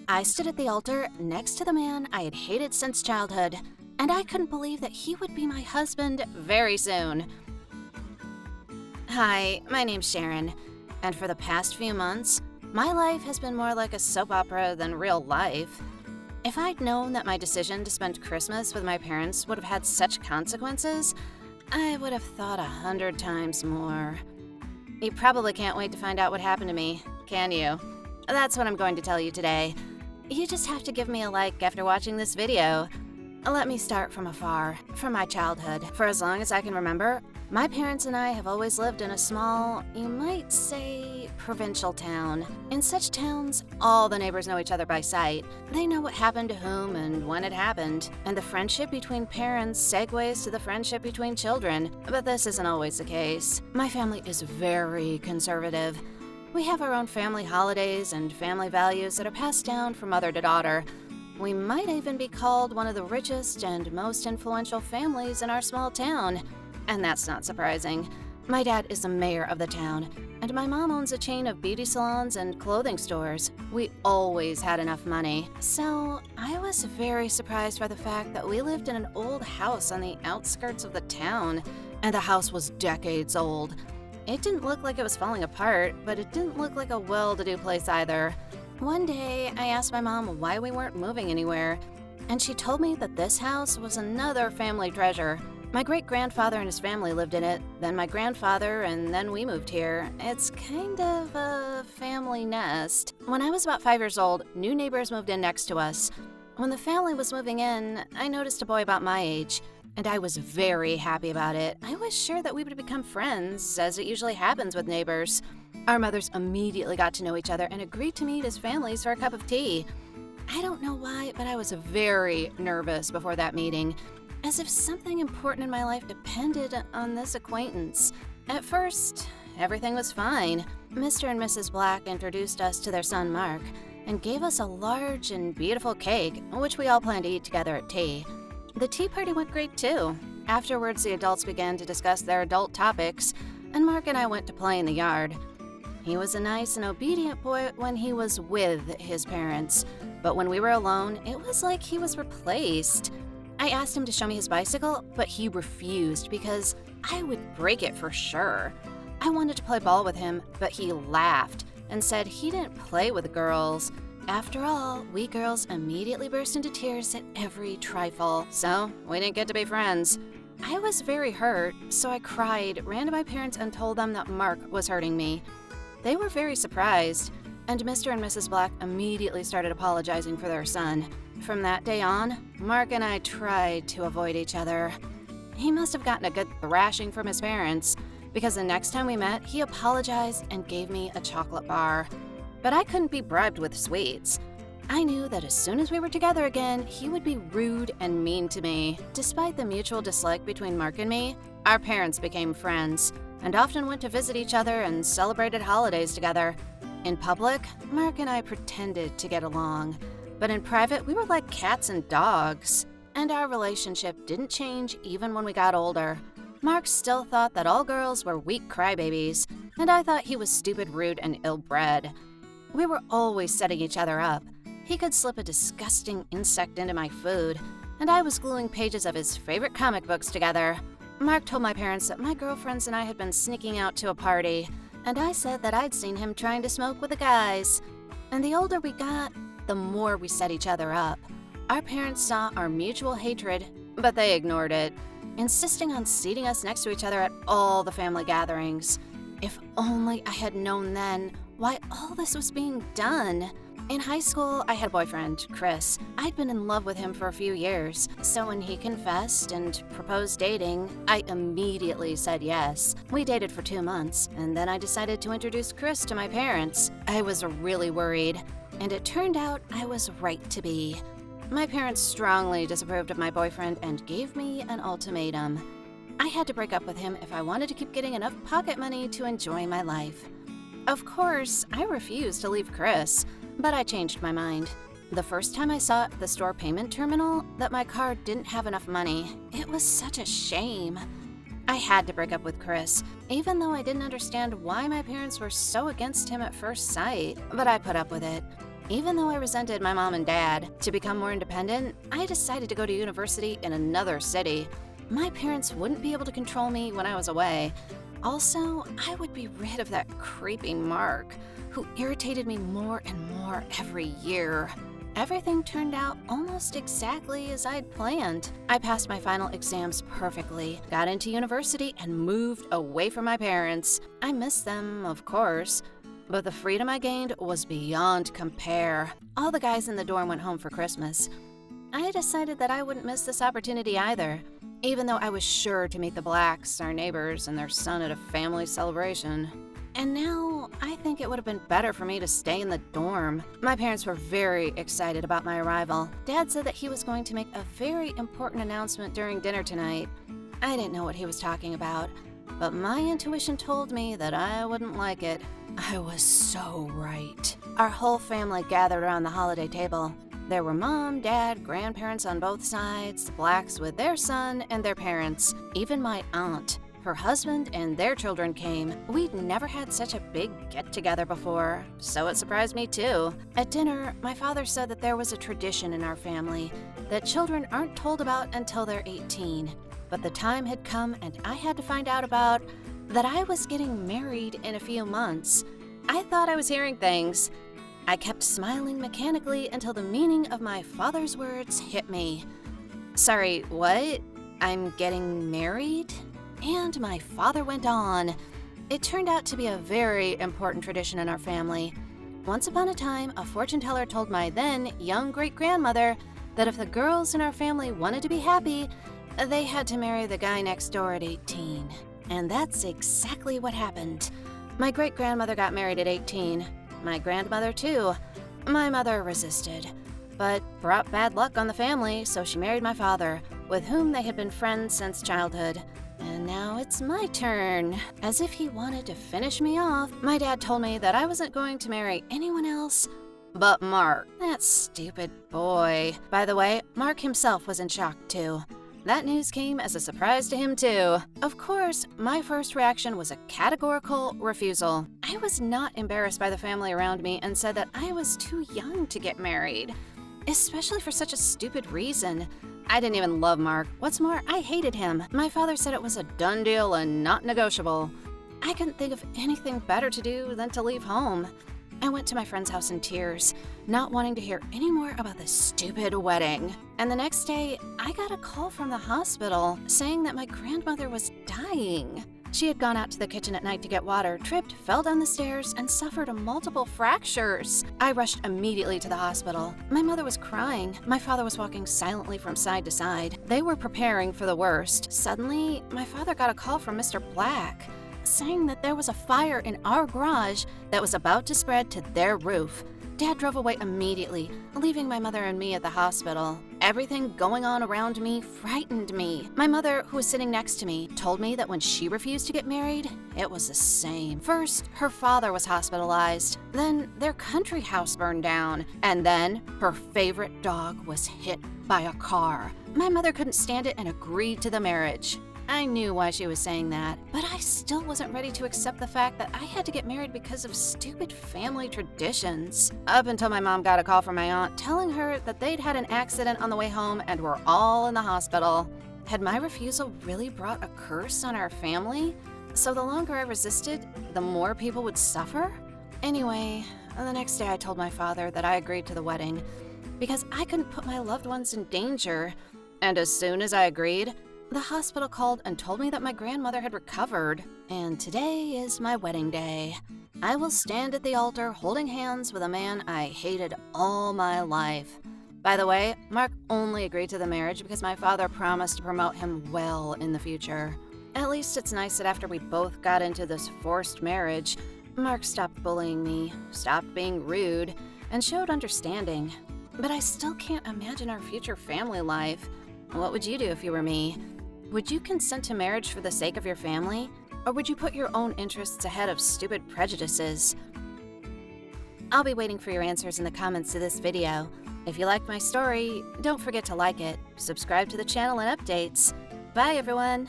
I stood at the altar next to the man I had hated since childhood, and I couldn't believe that he would be my husband very soon. Hi, my name's Sharon, and for the past few months, my life has been more like a soap opera than real life. If I'd known that my decision to spend Christmas with my parents would have had such consequences, I would have thought 100 times more. You probably can't wait to find out what happened to me, can you? That's what I'm going to tell you today. You just have to give me a like after watching this video. Let me start from afar, from my childhood. For as long as I can remember, my parents and I have always lived in a small, you might say, provincial town. In such towns, all the neighbors know each other by sight. They know what happened to whom and when it happened. And the friendship between parents segues to the friendship between children. But this isn't always the case. My family is very conservative. We have our own family holidays and family values that are passed down from mother to daughter. We might even be called one of the richest and most influential families in our small town. And that's not surprising. My dad is the mayor of the town, and my mom owns a chain of beauty salons and clothing stores. We always had enough money. So I was very surprised by the fact that we lived in an old house on the outskirts of the town, and the house was decades old. It didn't look like it was falling apart, but it didn't look like a well-to-do place either. One day, I asked my mom why we weren't moving anywhere, and she told me that this house was another family treasure. My great-grandfather and his family lived in it, then my grandfather, and then we moved here. It's kind of a family nest. When I was about 5 years old, new neighbors moved in next to us. When the family was moving in, I noticed a boy about my age, and I was very happy about it. I was sure that we would become friends, as it usually happens with neighbors. Our mothers immediately got to know each other and agreed to meet as families for a cup of tea. I don't know why, but I was very nervous before that meeting, as if something important in my life depended on this acquaintance. At first, everything was fine. Mr. and Mrs. Black introduced us to their son Mark and gave us a large and beautiful cake, which we all planned to eat together at tea. The tea party went great too. Afterwards, the adults began to discuss their adult topics, and Mark and I went to play in the yard. He was a nice and obedient boy when he was with his parents, but when we were alone, it was like he was replaced. I asked him to show me his bicycle, but he refused because I would break it for sure. I wanted to play ball with him, but he laughed and said he didn't play with girls. After all, we girls immediately burst into tears at every trifle, so we didn't get to be friends. I was very hurt, so I cried, ran to my parents, and told them that Mark was hurting me. They were very surprised, and Mr. and Mrs. Black immediately started apologizing for their son. From that day on, Mark and I tried to avoid each other. He must have gotten a good thrashing from his parents, because the next time we met, he apologized and gave me a chocolate bar. But I couldn't be bribed with sweets. I knew that as soon as we were together again, he would be rude and mean to me. Despite the mutual dislike between Mark and me, our parents became friends, and often went to visit each other and celebrated holidays together. In public, Mark and I pretended to get along, but in private, we were like cats and dogs. And our relationship didn't change even when we got older. Mark still thought that all girls were weak crybabies, and I thought he was stupid, rude, and ill-bred. We were always setting each other up. He could slip a disgusting insect into my food, and I was gluing pages of his favorite comic books together. Mark told my parents that my girlfriends and I had been sneaking out to a party, and I said that I'd seen him trying to smoke with the guys. And the older we got, the more we set each other up. Our parents saw our mutual hatred, but they ignored it, insisting on seating us next to each other at all the family gatherings. If only I had known then why all this was being done. In high school, I had a boyfriend, Chris. I'd been in love with him for a few years, so when he confessed and proposed dating, I immediately said yes. We dated for 2 months, and then I decided to introduce Chris to my parents. I was really worried, and it turned out I was right to be. My parents strongly disapproved of my boyfriend and gave me an ultimatum. I had to break up with him if I wanted to keep getting enough pocket money to enjoy my life. Of course, I refused to leave Chris, but I changed my mind. The first time I saw at the store payment terminal that my card didn't have enough money, it was such a shame. I had to break up with Chris, even though I didn't understand why my parents were so against him at first sight, but I put up with it. Even though I resented my mom and dad, to become more independent, I decided to go to university in another city. My parents wouldn't be able to control me when I was away. Also, I would be rid of that creepy Mark, who irritated me more and more every year. Everything turned out almost exactly as I'd planned. I passed my final exams perfectly, got into university, and moved away from my parents. I miss them, of course, but the freedom I gained was beyond compare. All the guys in the dorm went home for Christmas. I decided that I wouldn't miss this opportunity either, even though I was sure to meet the Blacks, our neighbors, and their son at a family celebration. And now, I think it would have been better for me to stay in the dorm. My parents were very excited about my arrival. Dad said that he was going to make a very important announcement during dinner tonight. I didn't know what he was talking about, but my intuition told me that I wouldn't like it. I was so right. Our whole family gathered around the holiday table. There were mom, dad, grandparents on both sides, the Blacks with their son and their parents, even my aunt. Her husband and their children came. We'd never had such a big get-together before, so it surprised me too. At dinner, my father said that there was a tradition in our family that children aren't told about until they're 18. But the time had come and I had to find out about that I was getting married in a few months. I thought I was hearing things. I kept smiling mechanically until the meaning of my father's words hit me. Sorry, what? I'm getting married? And my father went on. It turned out to be a very important tradition in our family. Once upon a time, a fortune teller told my then young great-grandmother that if the girls in our family wanted to be happy, they had to marry the guy next door at 18. And that's exactly what happened. My great-grandmother got married at 18. My grandmother too. My mother resisted, but brought bad luck on the family, so she married my father, with whom they had been friends since childhood. And now it's my turn. As if he wanted to finish me off, my dad told me that I wasn't going to marry anyone else but Mark. That stupid boy. By the way, Mark himself was in shock too. That news came as a surprise to him too. Of course, my first reaction was a categorical refusal. I was not embarrassed by the family around me and said that I was too young to get married, especially for such a stupid reason. I didn't even love Mark. What's more, I hated him. My father said it was a done deal and not negotiable. I couldn't think of anything better to do than to leave home. I went to my friend's house in tears, not wanting to hear any more about this stupid wedding. And the next day, I got a call from the hospital saying that my grandmother was dying. She had gone out to the kitchen at night to get water, tripped, fell down the stairs, and suffered multiple fractures. I rushed immediately to the hospital. My mother was crying. My father was walking silently from side to side. They were preparing for the worst. Suddenly, my father got a call from Mr. Black, saying that there was a fire in our garage that was about to spread to their roof. Dad drove away immediately, leaving my mother and me at the hospital. Everything going on around me frightened me. My mother, who was sitting next to me, told me that when she refused to get married, it was the same. First, her father was hospitalized. Then, their country house burned down. And then, her favorite dog was hit by a car. My mother couldn't stand it and agreed to the marriage. I knew why she was saying that, but I still wasn't ready to accept the fact that I had to get married because of stupid family traditions. Up until my mom got a call from my aunt telling her that they'd had an accident on the way home and were all in the hospital. Had my refusal really brought a curse on our family? So the longer I resisted, the more people would suffer? Anyway, the next day I told my father that I agreed to the wedding because I couldn't put my loved ones in danger. And as soon as I agreed, the hospital called and told me that my grandmother had recovered, and today is my wedding day. I will stand at the altar holding hands with a man I hated all my life. By the way, Mark only agreed to the marriage because my father promised to promote him well in the future. At least it's nice that after we both got into this forced marriage, Mark stopped bullying me, stopped being rude, and showed understanding. But I still can't imagine our future family life. What would you do if you were me? Would you consent to marriage for the sake of your family? Or would you put your own interests ahead of stupid prejudices? I'll be waiting for your answers in the comments to this video. If you liked my story, don't forget to like it, subscribe to the channel and updates. Bye everyone!